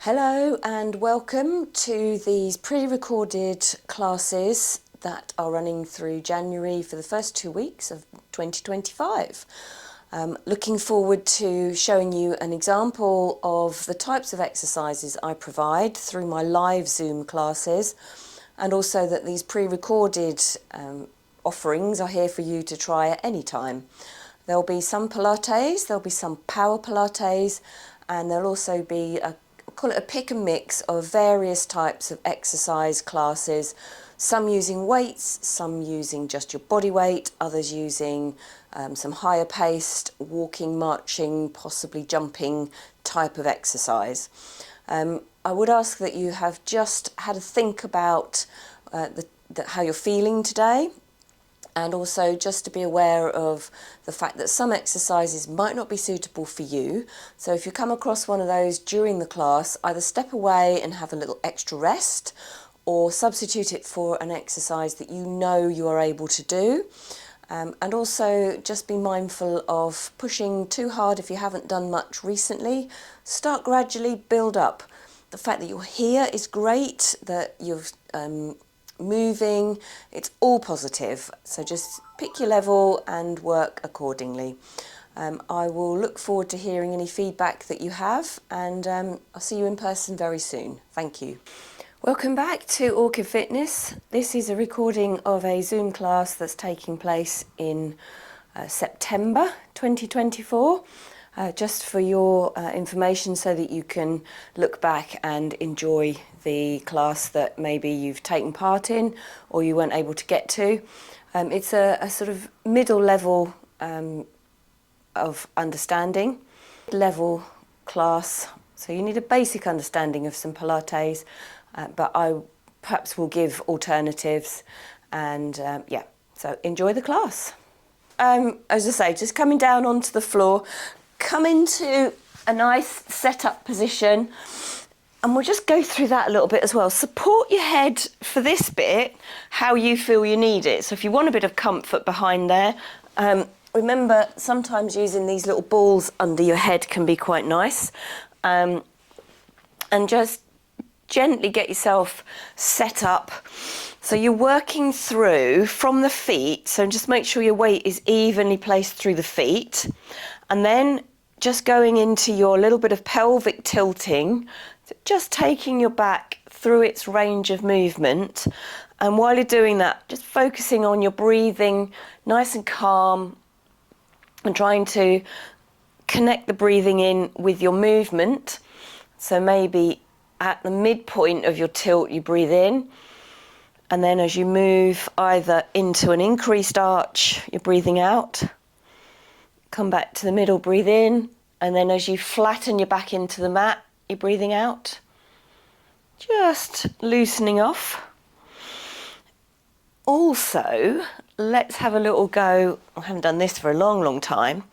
Hello and welcome to these pre-recorded classes that are running through January for the first 2 weeks of 2025. Looking forward to showing you an example of the types of exercises I provide through my live Zoom classes, and also that these pre-recorded offerings are here for you to try at any time. There'll be some Pilates, there'll be some power Pilates, and there'll also be call it a pick and mix of various types of exercise classes, some using weights, some using just your body weight, others using some higher paced walking, marching, possibly jumping type of exercise. I would ask that you have just had a think about how you're feeling today, and also just to be aware of the fact that some exercises might not be suitable for you. So if you come across one of those during the class, either step away and have a little extra rest, or substitute it for an exercise that you know you are able to do. And also just be mindful of pushing too hard if you haven't done much recently. Start gradually, build up. The fact that you're here is great, that you've moving, it's all positive. So just pick your level and work accordingly. I will look forward to hearing any feedback that you have, and I'll see you in person very soon. Thank you. Welcome back to Orchid Fitness. This is a recording of a Zoom class that's taking place in September 2024. Just for your information, so that you can look back and enjoy the class that maybe you've taken part in or you weren't able to get to. It's a sort of middle level of understanding, level class. So you need a basic understanding of some Pilates, but I perhaps will give alternatives, and yeah, so enjoy the class. As I say, just coming down onto the floor, come into a nice set-up position, and we'll just go through that a little bit as well. Support your head for this bit how you feel you need it. So if you want a bit of comfort behind there, remember sometimes using these little balls under your head can be quite nice. And just gently get yourself set up. So you're working through from the feet, so just make sure your weight is evenly placed through the feet. And then just going into your little bit of pelvic tilting, just taking your back through its range of movement. And while you're doing that, just focusing on your breathing, nice and calm, and trying to connect the breathing in with your movement. So maybe at the midpoint of your tilt, you breathe in. And then as you move either into an increased arch, you're breathing out. Come back to the middle, breathe in, and then as you flatten your back into the mat, you're breathing out. Just loosening off. Also, let's have a little go. I haven't done this for a long, long time.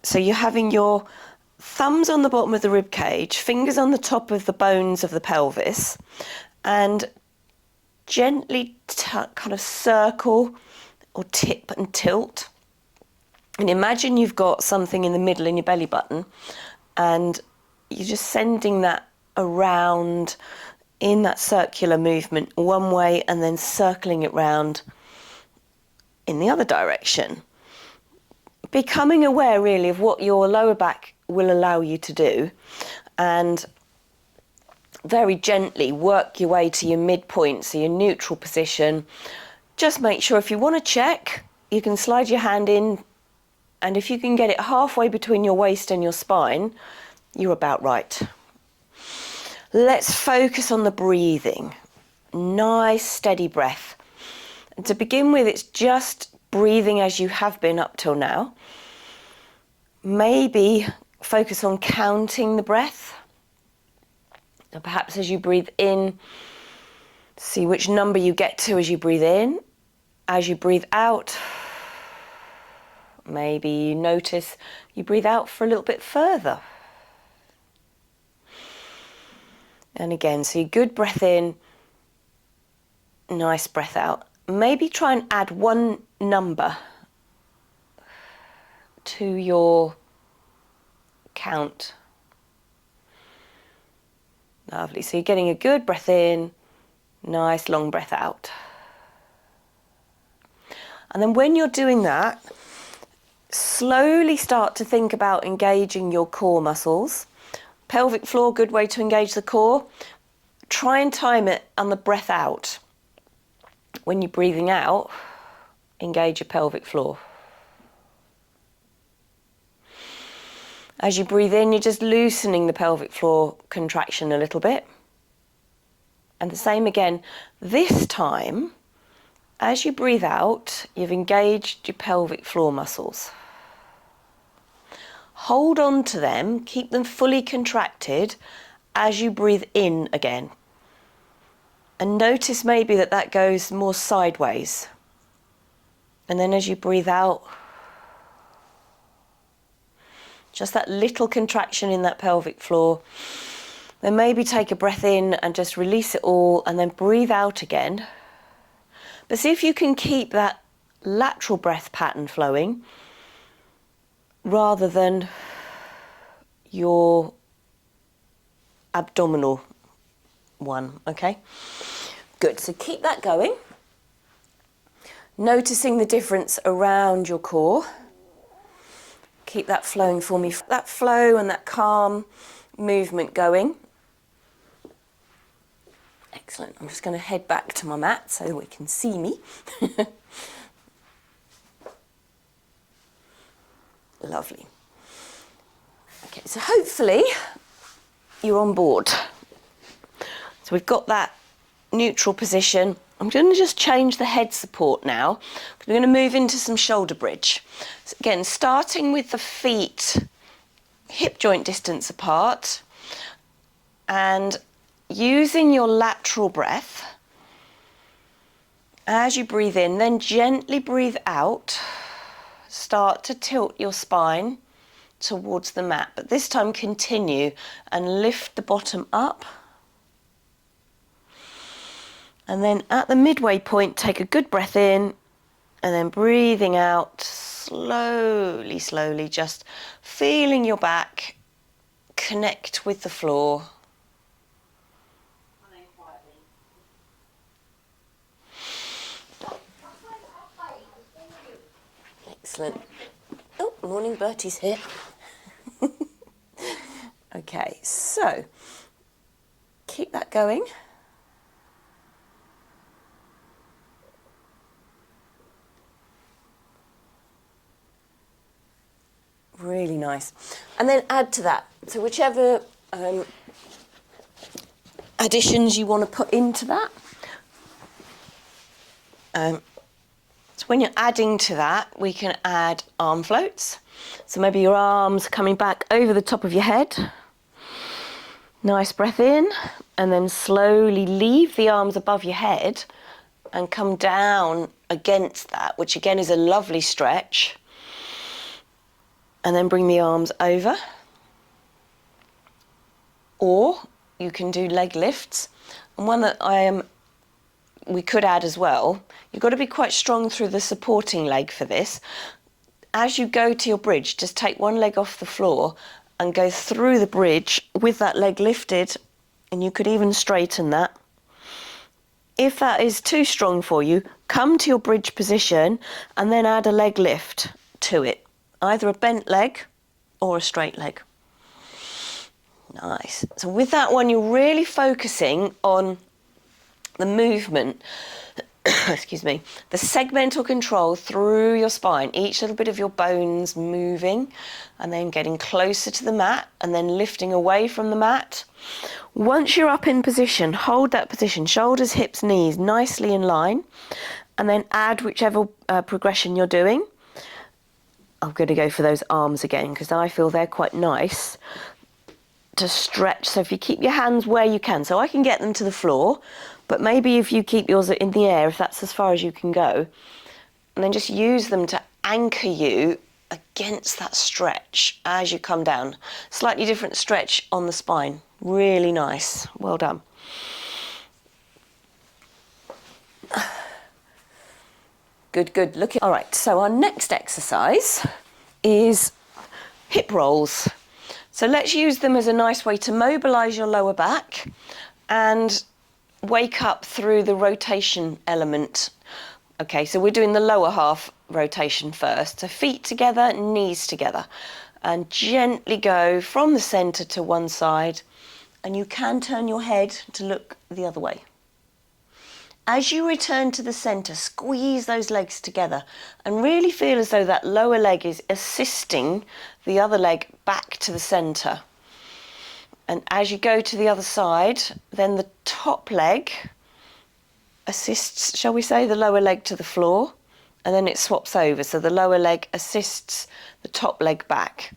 So you're having your thumbs on the bottom of the rib cage, fingers on the top of the bones of the pelvis, and gently kind of circle or tip and tilt. And imagine you've got something in the middle in your belly button, and you're just sending that around in that circular movement one way and then circling it round in the other direction. Becoming aware really of what your lower back will allow you to do, and very gently work your way to your midpoint, so your neutral position. Just make sure, if you want to check, you can slide your hand in, and if you can get it halfway between your waist and your spine, you're about right. Let's focus on the breathing. Nice, steady breath. And to begin with, it's just breathing as you have been up till now. Maybe focus on counting the breath. And perhaps as you breathe in, see which number you get to as you breathe in. As you breathe out, maybe you notice you breathe out for a little bit further. And again, so your good breath in, nice breath out. Maybe try and add one number to your count. Lovely. So you're getting a good breath in, nice long breath out. And then when you're doing that, slowly start to think about engaging your core muscles. Pelvic floor, good way to engage the core. Try and time it on the breath out. When you're breathing out, engage your pelvic floor. As you breathe in, you're just loosening the pelvic floor contraction a little bit. And the same again, this time, as you breathe out, you've engaged your pelvic floor muscles. Hold on to them, keep them fully contracted as you breathe in again. And notice maybe that goes more sideways. And then as you breathe out, just that little contraction in that pelvic floor. Then maybe take a breath in and just release it all and then breathe out again. But see if you can keep that lateral breath pattern flowing rather than your abdominal one, okay? Good, so keep that going. Noticing the difference around your core. Keep that flowing for me. That flow and that calm movement going. Excellent. I'm just going to head back to my mat so that we can see me. Lovely. Okay, so hopefully you're on board. So we've got that neutral position. I'm going to just change the head support now. We're going to move into some shoulder bridge. So again, starting with the feet hip joint distance apart and using your lateral breath. As you breathe in, then gently breathe out. Start to tilt your spine towards the mat, but this time continue and lift the bottom up. And then at the midway point, take a good breath in and then breathing out slowly, slowly, just feeling your back connect with the floor. Excellent. Oh, morning, Bertie's here. Okay, so keep that going. Really nice. And then add to that. So whichever additions you want to put into that. So when you're adding to that, we can add arm floats. So maybe your arms coming back over the top of your head. Nice breath in, and then slowly leave the arms above your head and come down against that, which again is a lovely stretch. And then bring the arms over. Or you can do leg lifts. And one that we could add as well, you've got to be quite strong through the supporting leg for this. As you go to your bridge, just take one leg off the floor and go through the bridge with that leg lifted, and you could even straighten that. If that is too strong for you, come to your bridge position and then add a leg lift to it. Either a bent leg or a straight leg. Nice. So with that one, you're really focusing on the movement, excuse me, the segmental control through your spine, each little bit of your bones moving and then getting closer to the mat and then lifting away from the mat. Once you're up in position, hold that position, shoulders, hips, knees nicely in line, and then add whichever progression you're doing. I'm going to go for those arms again because I feel they're quite nice to stretch. So if you keep your hands where you can, so I can get them to the floor, but maybe if you keep yours in the air, if that's as far as you can go, and then just use them to anchor you against that stretch as you come down. Slightly different stretch on the spine. Really nice. Well done. Good, good. Look. All right, so our next exercise is hip rolls. So let's use them as a nice way to mobilise your lower back and wake up through the rotation element. Okay, so we're doing the lower half rotation first. So feet together, knees together, and gently go from the centre to one side, and you can turn your head to look the other way. As you return to the centre, squeeze those legs together and really feel as though that lower leg is assisting the other leg back to the centre. And as you go to the other side, then the top leg assists, shall we say, the lower leg to the floor, and then it swaps over. So the lower leg assists the top leg back.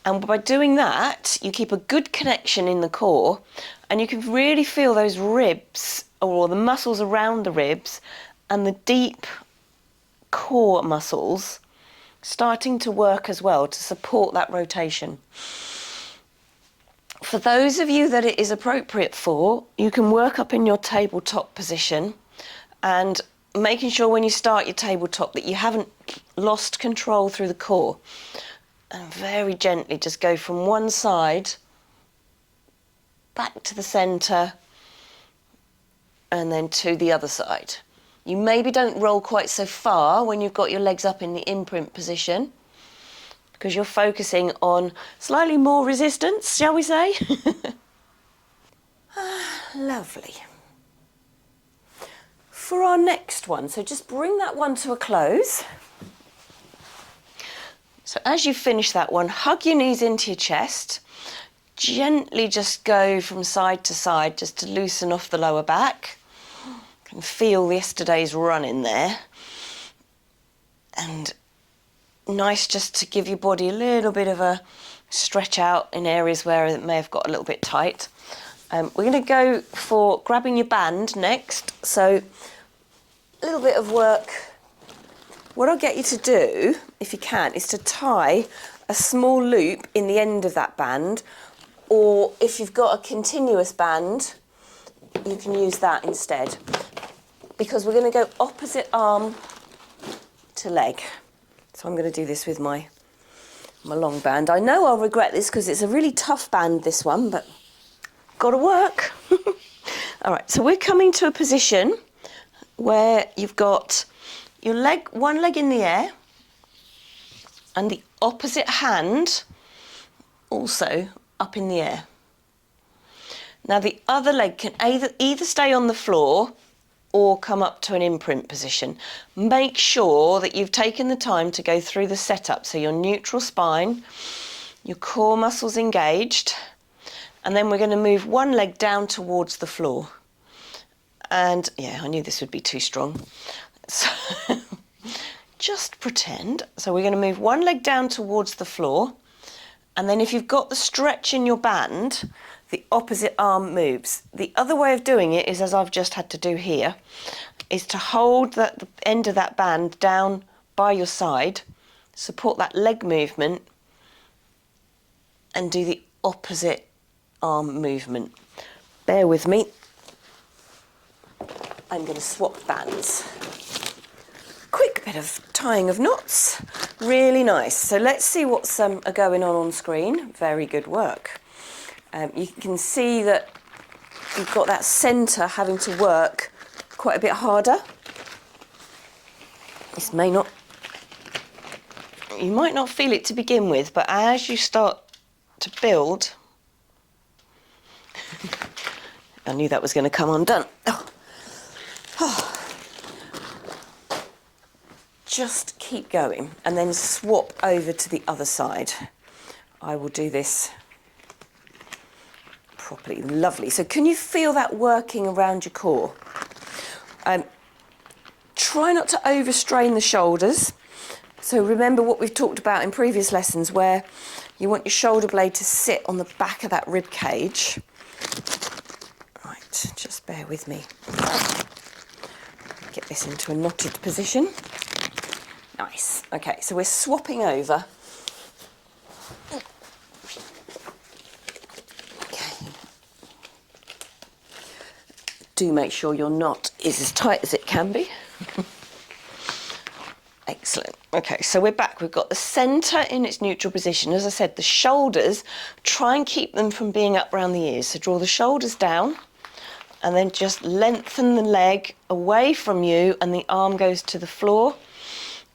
And by doing that, you keep a good connection in the core, and you can really feel those ribs, or the muscles around the ribs, and the deep core muscles starting to work as well to support that rotation. For those of you that it is appropriate for, you can work up in your tabletop position, and making sure when you start your tabletop that you haven't lost control through the core. And very gently just go from one side back to the centre and then to the other side. You maybe don't roll quite so far when you've got your legs up in the imprint position, because you're focusing on slightly more resistance, shall we say? Lovely. For our next one, so just bring that one to a close. So as you finish that one, hug your knees into your chest. Gently just go from side to side just to loosen off the lower back. You can feel yesterday's run in there. And nice just to give your body a little bit of a stretch out in areas where it may have got a little bit tight. We're going to go for grabbing your band next. So a little bit of work. What I'll get you to do, if you can, is to tie a small loop in the end of that band, or if you've got a continuous band, you can use that instead. Because we're going to go opposite arm to leg. So I'm going to do this with my long band. I know I'll regret this because it's a really tough band, this one, but got to work. All right, so we're coming to a position where you've got your leg, one leg in the air, and the opposite hand also up in the air. Now the other leg can either stay on the floor or come up to an imprint position. Make sure that you've taken the time to go through the setup, so your neutral spine, your core muscles engaged, and then we're going to move one leg down towards the floor. And yeah, I knew this would be too strong. So just pretend. So we're going to move one leg down towards the floor, and then if you've got the stretch in your band, the opposite arm moves. The other way of doing it is, as I've just had to do here, is to hold the end of that band down by your side, support that leg movement, and do the opposite arm movement. Bear with me. I'm going to swap bands. Quick bit of tying of knots, really nice. So let's see what's going on screen. Very good work. You can see that you've got that centre having to work quite a bit harder. This may not, you might not feel it to begin with, but as you start to build, I knew that was going to come undone. Just keep going and then swap over to the other side. I will do this properly. Lovely. So can you feel that working around your core? Try not to overstrain the shoulders. So remember what we've talked about in previous lessons, where you want your shoulder blade to sit on the back of that rib cage. Right, just bear with me. Get this into a knotted position. Nice. Okay, so we're swapping over. Okay. Do make sure your knot is as tight as it can be. Excellent. Okay, so we're back. We've got the centre in its neutral position. As I said, the shoulders, try and keep them from being up around the ears. So draw the shoulders down and then just lengthen the leg away from you and the arm goes to the floor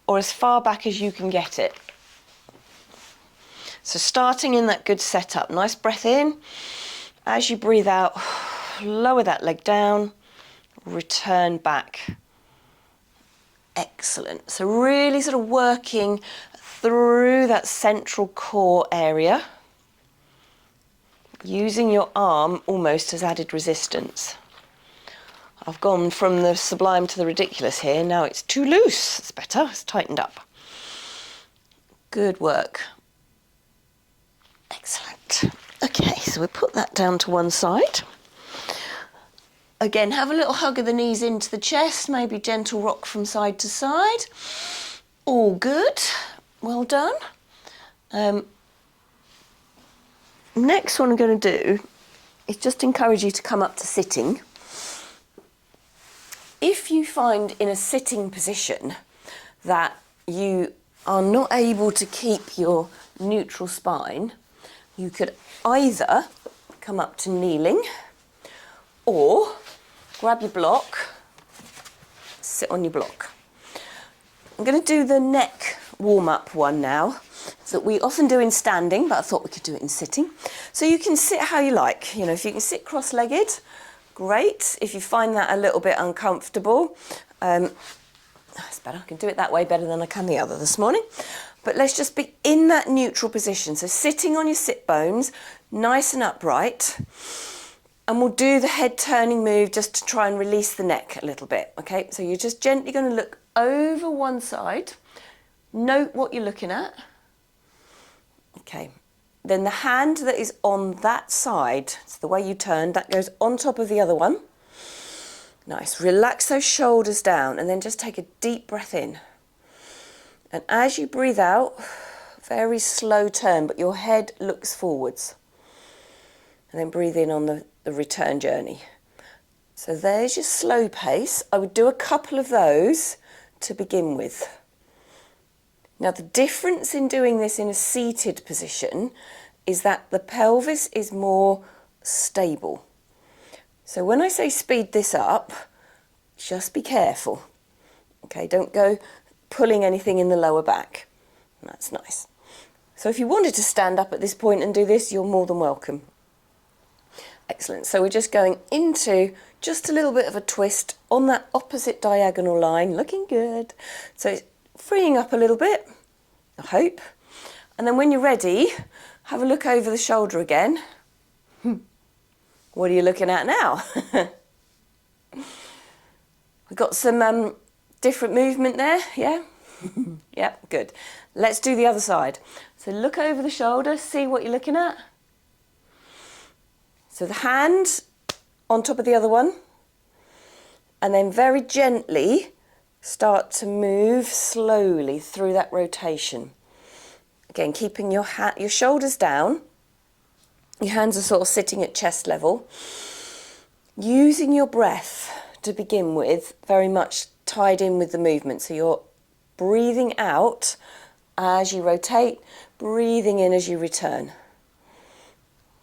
or as far back as you can get it. So starting in that good setup, nice breath in. As you breathe out, lower that leg down, return back. Excellent. So really sort of working through that central core area, using your arm almost as added resistance. I've gone from the sublime to the ridiculous here. Now it's too loose. It's better. It's tightened up. Good work. Excellent. Okay, so we'll put that down to one side. Again, have a little hug of the knees into the chest, maybe gentle rock from side to side. All good. Well done. Next one I'm going to do is just encourage you to come up to sitting. If you find in a sitting position that you are not able to keep your neutral spine, you could either come up to kneeling or grab your block, sit on your block. I'm going to do the neck warm-up one now that we often do in standing, but I thought we could do it in sitting. So you can sit how you like. You know, if you can sit cross-legged, great. If you find that a little bit uncomfortable, it's better. I can do it that way better than I can the other this morning. But let's just be in that neutral position. So sitting on your sit bones, nice and upright. And we'll do the head turning move just to try and release the neck a little bit, okay? So you're just gently going to look over one side. Note what you're looking at. Okay. Then the hand that is on that side, it's the way you turn, that goes on top of the other one. Nice. Relax those shoulders down and then just take a deep breath in. And as you breathe out, very slow turn, but your head looks forwards. And then breathe in on the return journey. So there's your slow pace. I would do a couple of those to begin with. Now the difference in doing this in a seated position is that the pelvis is more stable. So when I say speed this up, just be careful. Okay, don't go pulling anything in the lower back. That's nice. So if you wanted to stand up at this point and do this, you're more than welcome. Excellent. So we're just going into just a little bit of a twist on that opposite diagonal line. Looking good. So it's freeing up a little bit, I hope. And then when you're ready, have a look over the shoulder again. What are you looking at now? We've got some different movement there, yeah? Yeah, good. Let's do the other side. So look over the shoulder, see what you're looking at. So the hand on top of the other one, and then very gently start to move slowly through that rotation. Again, keeping your shoulders down, your hands are sort of sitting at chest level. Using your breath to begin with, very much tied in with the movement. So you're breathing out as you rotate, breathing in as you return.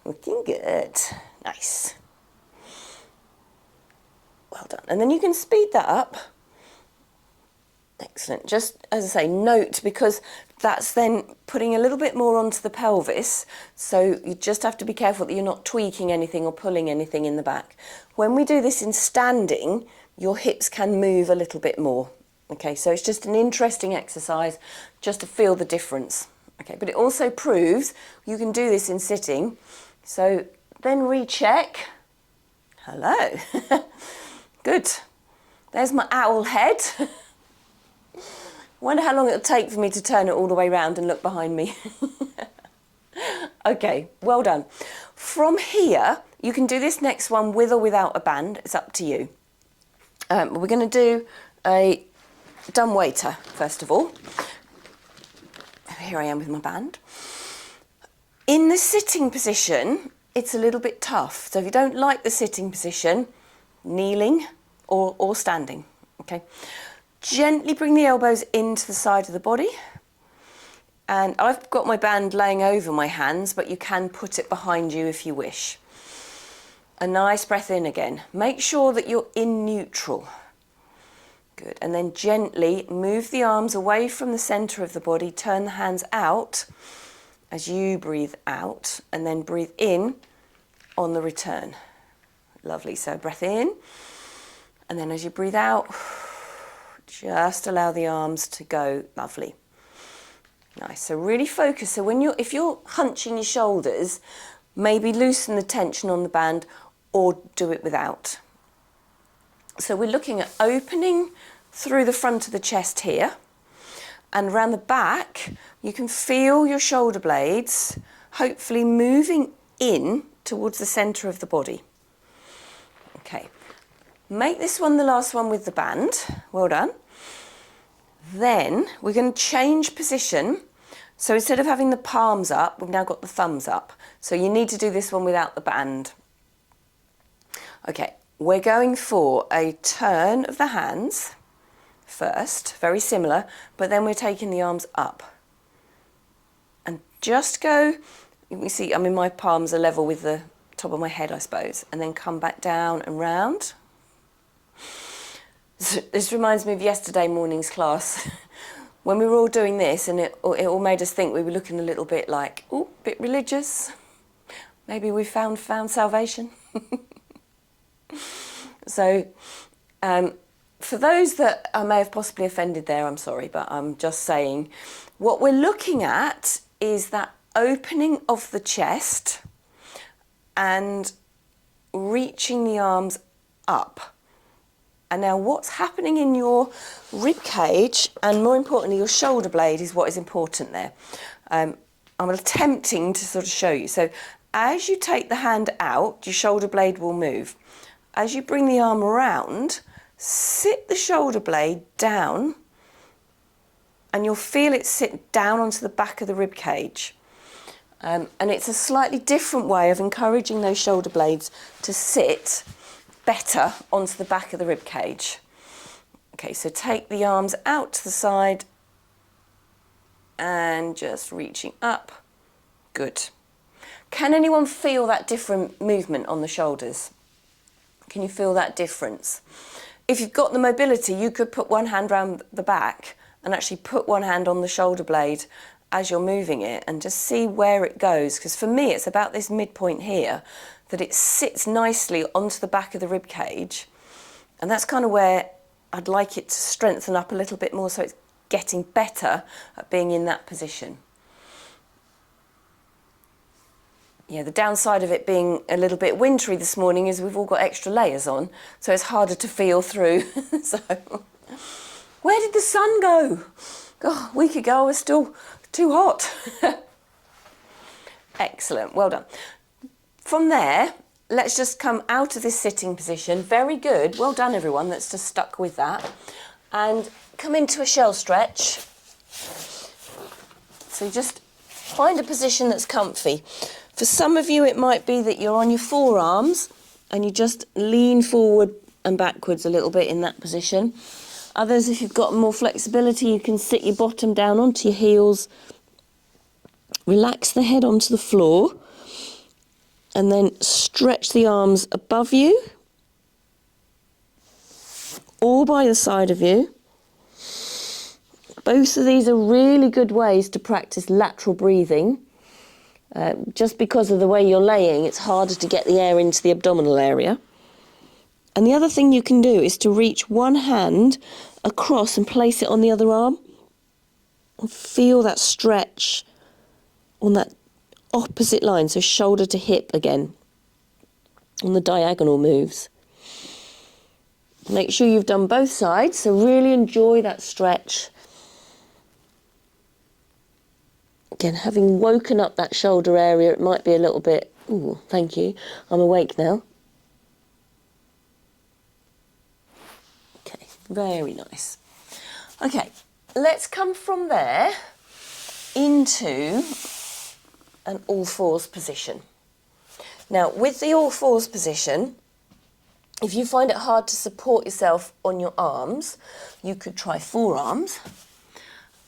Looking good. Nice. Well done. And then you can speed that up. Excellent. Just, as I say, note, because that's then putting a little bit more onto the pelvis, so you just have to be careful that you're not tweaking anything or pulling anything in the back. When we do this in standing, your hips can move a little bit more. Okay, so it's just an interesting exercise just to feel the difference. Okay, but it also proves you can do this in sitting. So then recheck. Hello. Good. There's my owl head. Wonder how long it'll take for me to turn it all the way around and look behind me. Okay, well done. From here, you can do this next one with or without a band. It's up to you. But we're going to do a dumb waiter, first of all. Here I am with my band. In the sitting position, it's a little bit tough. So if you don't like the sitting position, kneeling or standing, okay? Gently bring the elbows into the side of the body. And I've got my band laying over my hands, but you can put it behind you if you wish. A nice breath in again. Make sure that you're in neutral. Good. And then gently move the arms away from the centre of the body. Turn the hands out as you breathe out, and then breathe in on the return. Lovely. So breath in, and then as you breathe out, just allow the arms to go. Lovely. Nice. So really focus. So if you're hunching your shoulders, maybe loosen the tension on the band or do it without. So we're looking at opening through the front of the chest here, and around the back you can feel your shoulder blades hopefully moving in towards the centre of the body. Okay. Make this one the last one with the band. Well done. Then we're going to change position. So instead of having the palms up, we've now got the thumbs up. So you need to do this one without the band. Okay, we're going for a turn of the hands first, very similar, but then we're taking the arms up. And just go, you can see, I mean, my palms are level with the top of my head, I suppose, and then come back down and round. This reminds me of yesterday morning's class when we were all doing this, and it all made us think we were looking a little bit like, oh, a bit religious. Maybe we found salvation. So for those that I may have possibly offended there, I'm sorry, but I'm just saying what we're looking at is that opening of the chest and reaching the arms up. And now what's happening in your rib cage, and more importantly your shoulder blade, is what is important there. I'm attempting to sort of show you. So as you take the hand out, your shoulder blade will move. As you bring the arm around, sit the shoulder blade down, and you'll feel it sit down onto the back of the rib cage. And it's a slightly different way of encouraging those shoulder blades to sit better onto the back of the rib cage. Okay, so take the arms out to the side and just reaching up. Good. Can anyone feel that different movement on the shoulders? Can you feel that difference? If you've got the mobility, you could put one hand around the back and actually put one hand on the shoulder blade as you're moving it and just see where it goes. Because for me, it's about this midpoint here, that it sits nicely onto the back of the rib cage. And that's kind of where I'd like it to strengthen up a little bit more, so it's getting better at being in that position. Yeah, the downside of it being a little bit wintry this morning is we've all got extra layers on, so it's harder to feel through. So, where did the sun go? God, a week ago I was still too hot. Excellent, well done. From there, let's just come out of this sitting position. Very good, well done everyone that's just stuck with that. And come into a shell stretch. So just find a position that's comfy. For some of you, it might be that you're on your forearms and you just lean forward and backwards a little bit in that position. Others, if you've got more flexibility, you can sit your bottom down onto your heels, relax the head onto the floor, and then stretch the arms above you or by the side of you. Both of these are really good ways to practice lateral breathing. Just because of the way you're laying, it's harder to get the air into the abdominal area. And the other thing you can do is to reach one hand across and place it on the other arm. And feel that stretch on that opposite line, so shoulder to hip again, on the diagonal moves. Make sure you've done both sides, so really enjoy that stretch. Again, having woken up that shoulder area, it might be a little bit, ooh, thank you, I'm awake now. Okay, very nice. Okay, let's come from there into an all fours position. Now, with the all fours position, If you find it hard to support yourself on your arms, you could try forearms.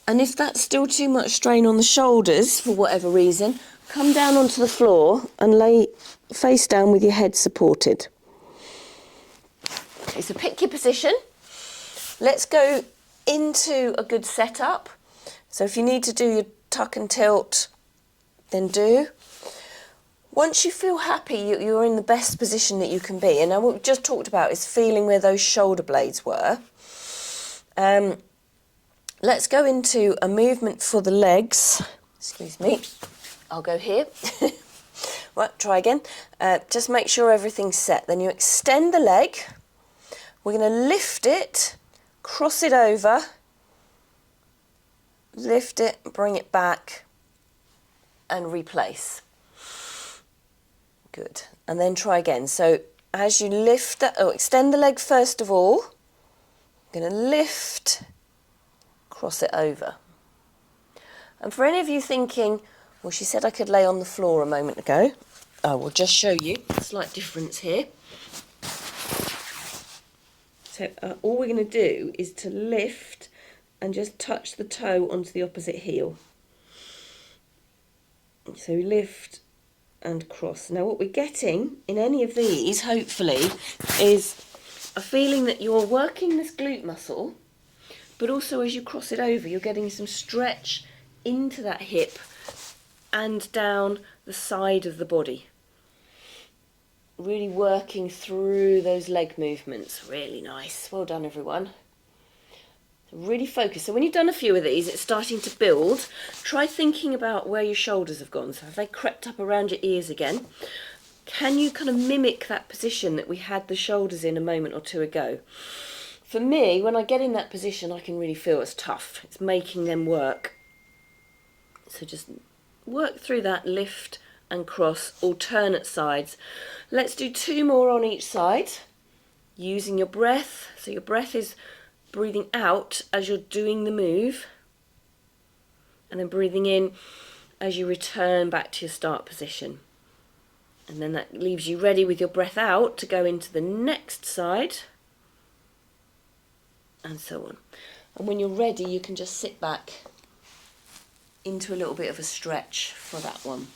And if that's still too much strain on the shoulders, for whatever reason, come down onto the floor and lay face down with your head supported. Okay, so pick your position. Let's go into a good setup. So if you need to do your tuck and tilt, then do. Once you feel happy, you're in the best position that you can be. And now what we just talked about is feeling where those shoulder blades were. Let's go into a movement for the legs. Excuse me. I'll go here. Right, try again. Just make sure everything's set. Then you extend the leg. We're going to lift it, cross it over, lift it, bring it back, and replace. Good. And then try again. So as you lift that, extend the leg first of all. I'm going to lift, cross it over. And for any of you thinking, well, she said I could lay on the floor a moment ago. I will just show you a slight difference here. So all we're going to do is to lift and just touch the toe onto the opposite heel. So lift and cross. Now what we're getting in any of these, hopefully, is a feeling that you're working this glute muscle, but also as you cross it over, you're getting some stretch into that hip and down the side of the body. Really working through those leg movements. Really nice. Well done, everyone. Really focus. So when you've done a few of these, it's starting to build. Try thinking about where your shoulders have gone. So have they crept up around your ears again? Can you kind of mimic that position that we had the shoulders in a moment or two ago? For me, when I get in that position, I can really feel it's tough. It's making them work. So just work through that, lift and cross, alternate sides. Let's do 2 more on each side, using your breath. So your breath is breathing out as you're doing the move, and then breathing in as you return back to your start position. And then that leaves you ready with your breath out to go into the next side, and so on. And when you're ready, you can just sit back into a little bit of a stretch for that one.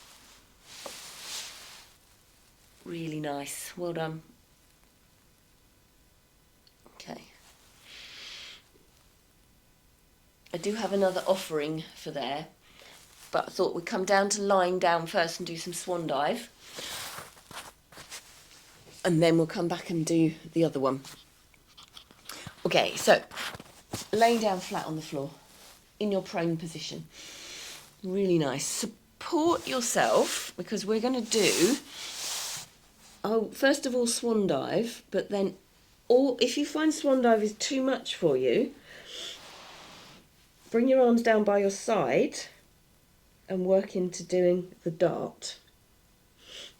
Really nice. Well done. Okay. I do have another offering for there, but I thought we'd come down to lying down first and do some swan dive. And then we'll come back and do the other one. Okay, so laying down flat on the floor in your prone position. Really nice. Support yourself, because we're going to do, first of all, swan dive, but then if you find swan dive is too much for you, bring your arms down by your side and work into doing the dart.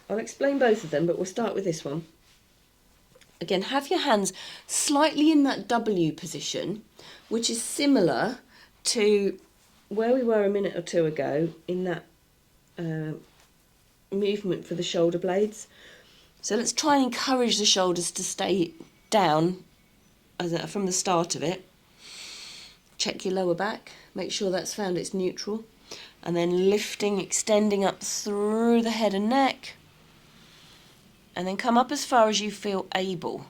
I'll explain both of them, but we'll start with this one. Again, have your hands slightly in that W position, which is similar to where we were a minute or two ago in that movement for the shoulder blades. So let's try and encourage the shoulders to stay down from the start of it. Check your lower back, make sure that's found its neutral, and then lifting, extending up through the head and neck, and then come up as far as you feel able.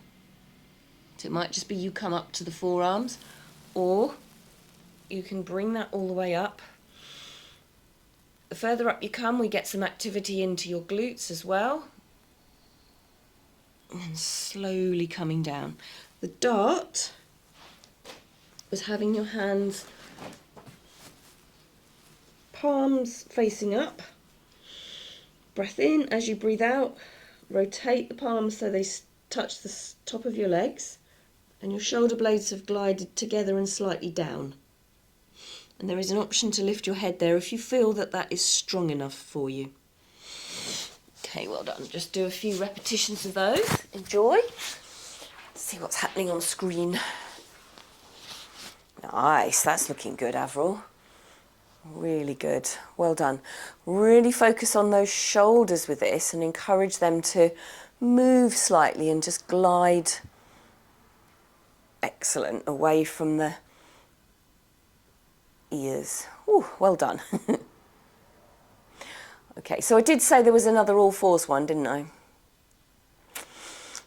So it might just be you come up to the forearms, or you can bring that all the way up. The further up you come, we get some activity into your glutes as well, and slowly coming down. The dart was having your hands palms facing up. Breath in as you breathe out. Rotate the palms so they touch the top of your legs, and your shoulder blades have glided together and slightly down. And there is an option to lift your head there if you feel that that is strong enough for you. Okay, well done. Just do a few repetitions of those. Enjoy. See what's happening on screen. Nice, that's looking good, Avril. Really good, well done. Really focus on those shoulders with this and encourage them to move slightly and just glide, excellent, away from the ears. Ooh, well done. Okay, so I did say there was another all fours one, didn't I?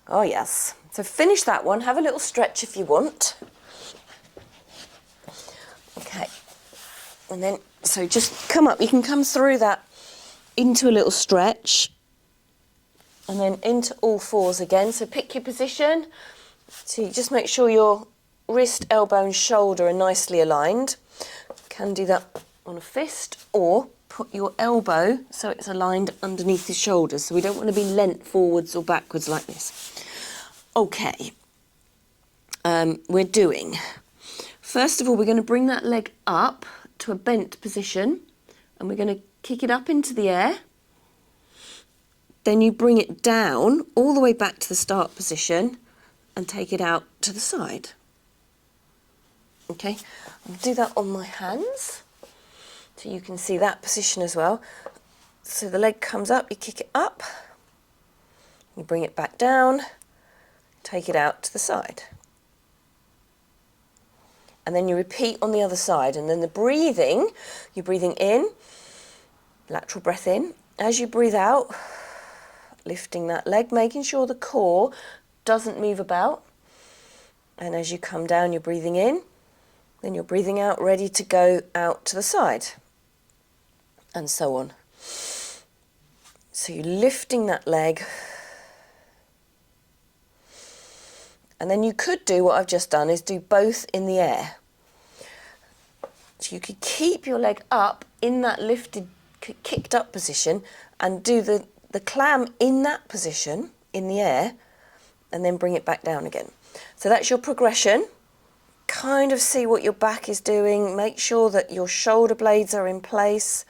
Oh yes. So finish that one, have a little stretch if you want. Okay, and then, so just come up, you can come through that into a little stretch and then into all fours again. So pick your position. So you just make sure your wrist, elbow and shoulder are nicely aligned. You can do that on a fist, or put your elbow so it's aligned underneath the shoulders. So we don't want to be leant forwards or backwards like this. Okay, we're doing, first of all, we're going to bring that leg up to a bent position and we're going to kick it up into the air. Then you bring it down all the way back to the start position and take it out to the side. Okay, I'll do that on my hands so you can see that position as well. So the leg comes up, you kick it up, you bring it back down, take it out to the side. And then you repeat on the other side. And then the breathing, you're breathing in, lateral breath in. As you breathe out, lifting that leg, making sure the core doesn't move about. And as you come down, you're breathing in, then you're breathing out, ready to go out to the side. And so on. So you're lifting that leg. And then you could do what I've just done, is do both in the air. So you could keep your leg up in that lifted, kicked up position and do the clam in that position in the air and then bring it back down again. So that's your progression. Kind of see what your back is doing. Make sure that your shoulder blades are in place.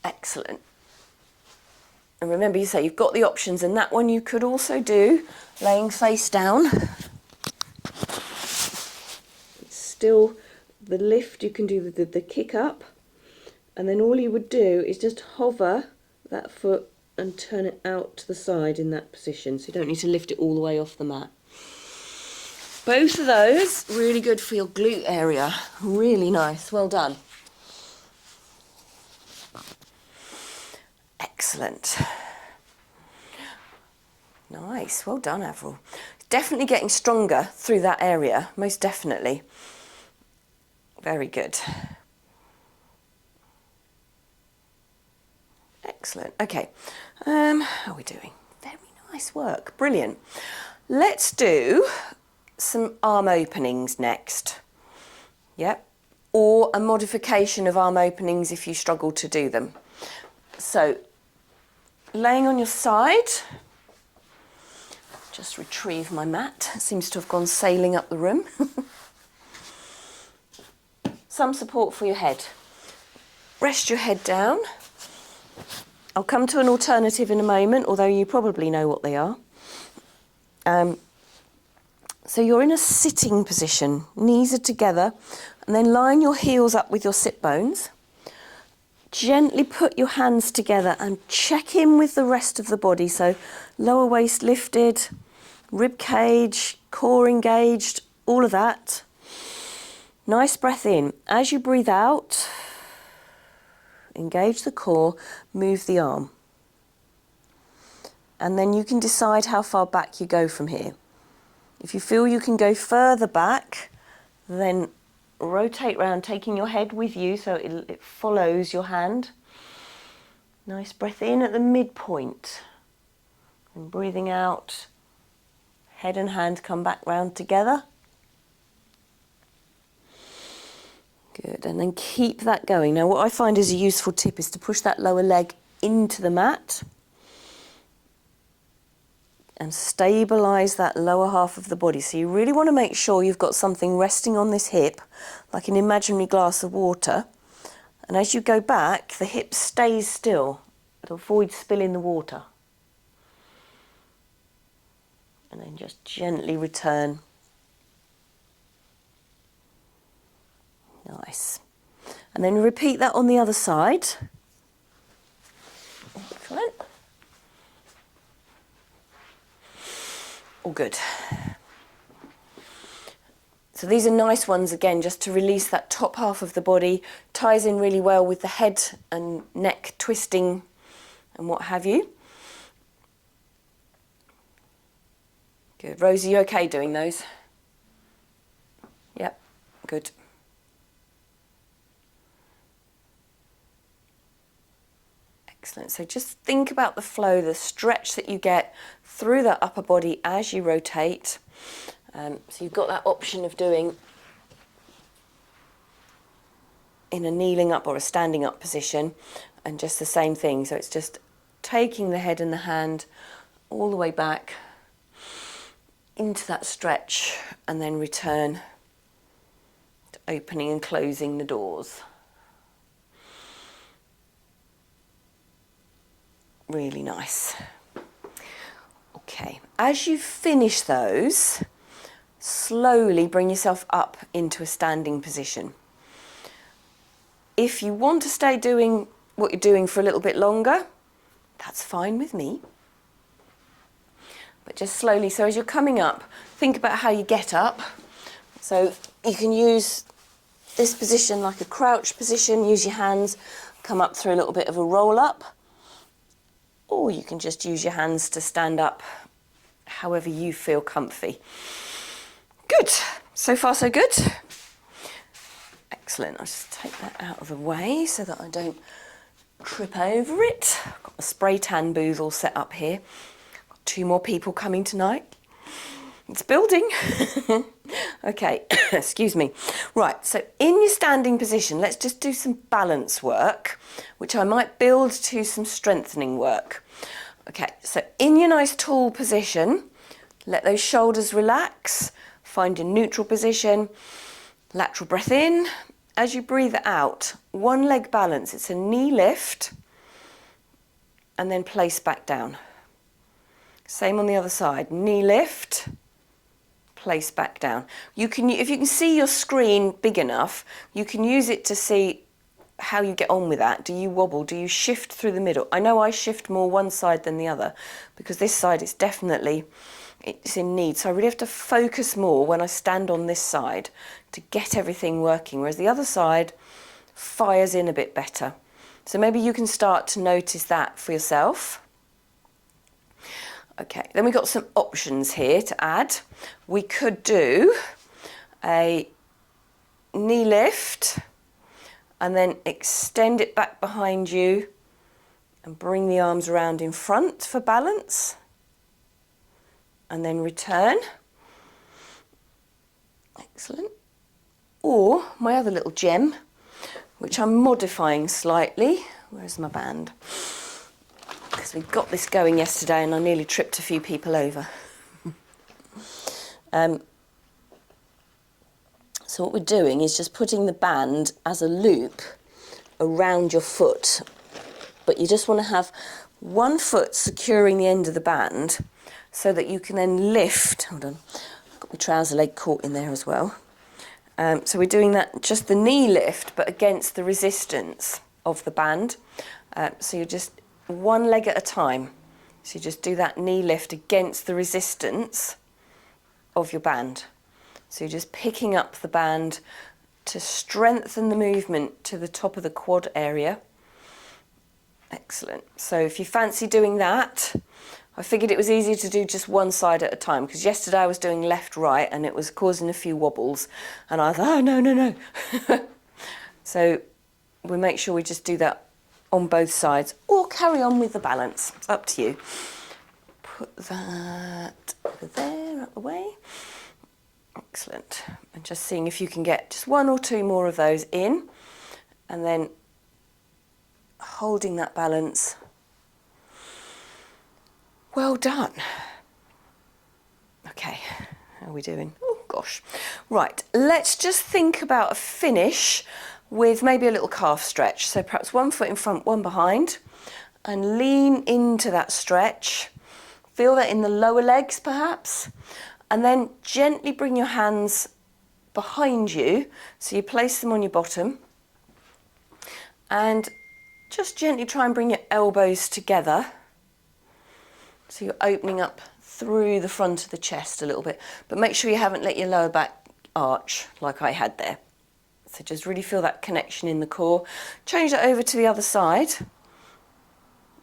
Excellent. And remember, you say you've got the options, and that one you could also do laying face down. It's still the lift, you can do the kick up, and then all you would do is just hover that foot and turn it out to the side in that position, so you don't need to lift it all the way off the mat. Both of those really good for your glute area. Really nice, well done. Excellent. Nice, well done, Avril. Definitely getting stronger through that area, most definitely. Very good. Excellent. Okay, how are we doing? Very nice work, brilliant. Let's do some arm openings next. Yep, or a modification of arm openings if you struggle to do them. So, laying on your side, just retrieve my mat. It seems to have gone sailing up the room. Some support for your head. Rest your head down. I'll come to an alternative in a moment, although you probably know what they are. So you're in a sitting position, knees are together, and then line your heels up with your sit bones. Gently put your hands together and check in with the rest of the body. So lower waist lifted, rib cage, core engaged, all of that. Nice breath in. As you breathe out, engage the core, move the arm. And then you can decide how far back you go from here. If you feel you can go further back, then rotate round, taking your head with you so it follows your hand. Nice breath in at the midpoint. And breathing out, head and hand come back round together. Good, and then keep that going. Now what I find is a useful tip is to push that lower leg into the mat and stabilise that lower half of the body. So you really want to make sure you've got something resting on this hip, like an imaginary glass of water. And as you go back, the hip stays still to avoid spilling the water. And then just gently return. Nice. And then repeat that on the other side. Try All good. So these are nice ones, again, just to release that top half of the body. Ties in really well with the head and neck twisting and what have you. Good. Rosie, you okay doing those? Yep, good. Excellent. So just think about the flow, the stretch that you get through that upper body as you rotate. So you've got that option of doing in a kneeling up or a standing up position, and just the same thing. So it's just taking the head and the hand all the way back into that stretch, and then return to opening and closing the doors. Really nice. Okay, as you finish those, slowly bring yourself up into a standing position. If you want to stay doing what you're doing for a little bit longer, that's fine with me. But just slowly, so as you're coming up, think about how you get up. So you can use this position like a crouch position, use your hands, come up through a little bit of a roll up, or you can just use your hands to stand up however you feel comfy. Good. So far, so good. Excellent. I'll just take that out of the way so that I don't trip over it. I've got my spray tan booth all set up here. Got 2 more people coming tonight. It's building. Okay, excuse me. Right, so in your standing position, let's just do some balance work, which I might build to some strengthening work. Okay, so in your nice tall position, let those shoulders relax. Find your neutral position, lateral breath in. As you breathe out, one leg balance, it's a knee lift, and then place back down. Same on the other side, knee lift, place back down. You can, if you can see your screen big enough, you can use it to see how you get on with that. Do you wobble? Do you shift through the middle? I know I shift more one side than the other, because this side is definitely, it's in need. So I really have to focus more when I stand on this side to get everything working, whereas the other side fires in a bit better. So maybe you can start to notice that for yourself. Okay, then we've got some options here to add. We could do a knee lift and then extend it back behind you and bring the arms around in front for balance. And then return. Excellent. Or my other little gem, which I'm modifying slightly. Where's my band? Because we got this going yesterday and I nearly tripped a few people over. So what we're doing is just putting the band as a loop around your foot. But you just want to have one foot securing the end of the band so that you can then lift. Hold on, I've got my trouser leg caught in there as well. So we're doing that, just the knee lift, but against the resistance of the band. So you're just one leg at a time. So you just do that knee lift against the resistance of your band. So you're just picking up the band to strengthen the movement to the top of the quad area. Excellent. So if you fancy doing that, I figured it was easier to do just one side at a time, because yesterday I was doing left, right, and it was causing a few wobbles. And I thought, oh, no, no, no. So we'll make sure we just do that on both sides, or carry on with the balance. It's up to you. Put that over there, out the way. Excellent. And just seeing if you can get just 1 or 2 more of those in, and then holding that balance. Well done. Okay, how are we doing? Oh gosh. Right, let's just think about a finish with maybe a little calf stretch. So perhaps 1 foot in front, 1 behind, and lean into that stretch. Feel that in the lower legs perhaps, and then gently bring your hands behind you. So you place them on your bottom, and just gently try and bring your elbows together. So you're opening up through the front of the chest a little bit, but make sure you haven't let your lower back arch like I had there. So just really feel that connection in the core. Change that over to the other side.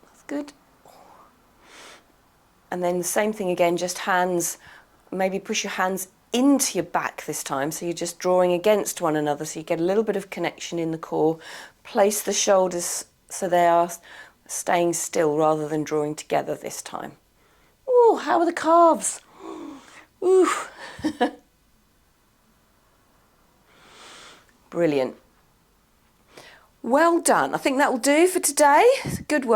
That's good. And then the same thing again, just hands, maybe push your hands into your back this time, so you're just drawing against one another, so you get a little bit of connection in the core. Place the shoulders so they are staying still rather than drawing together this time. Ooh, how are the calves? Ooh. Brilliant. Well done. I think that will do for today. Good work.